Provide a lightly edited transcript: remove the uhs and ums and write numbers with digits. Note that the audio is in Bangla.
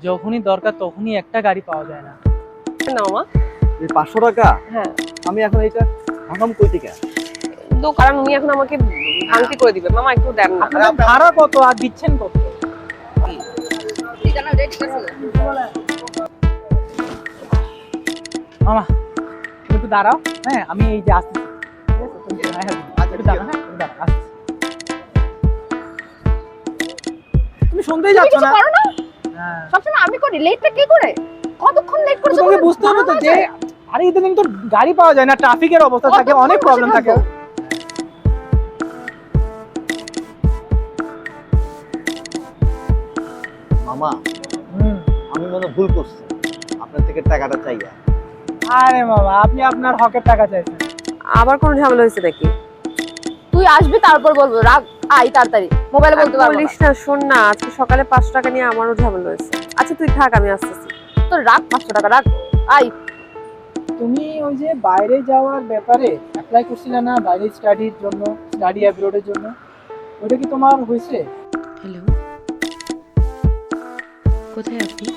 যখনই দরকার তখনই একটা গাড়ি পাওয়া যায় না। না মামা। এই 500 টাকা হ্যাঁ, আমি এখন এটা ভাঙাম কই থেকে? কারণ উনি এখন আমাকে ভাঙতি করে দিবে। মামা একটু দেন না। আপনার ভাড়া কত আর দিচ্ছেন কত? মামা তুমি একটু দাঁড়াও, হ্যাঁ আমি এই যে আসছি। একটু দাঁড়াও, হ্যাঁ একটু দাঁড়াও, আসছি। তুমি শুনতেই যাচ্ছ কিছু না? করো না, হ্যাঁ সবসময় আমি করি। লেটটা কে করে? কতক্ষণ লেট করছো? তোমাকে বুঝতে হবে তো যে আরে ইদানিং তো গাড়ি পাওয়া যায় না, ট্রাফিকের অবস্থা থাকে, কতক্ষণ অনেক বসে প্রবলেম থাকে। থাকবো? মামা হুম। আমি মনে হয় ভুল করছি, আপনার থেকে টাকাটা চাইয়া। আরে বাবা আপনি আপনার হকের টাকা চাইছেন। আবার কোনো ঝামেলা হয়েছে নাকি? তুই আসবি তারপর বলবো। রাগ, আই তাড়াতাড়ি। মোবাইলে বলতে পারবো বলিস না। না, শোন না, আজকে সকালে 5 টাকা নিয়ে আমারও ঝামেলা হয়েছে। আচ্ছা তুই থাক, আমি আসতেছি। তোর রাগ 500 টাকা রাগ। আই তুমি ওই যে বাইরে যাওয়ার ব্যাপারে অ্যাপ্লাই করছিলে না, বাইরে স্টাডির জন্য, স্টাডি অ্যাব্রোডের জন্য, ওটা কি তোমার হয়েছে? হ্যালো, কোথায় আপনি?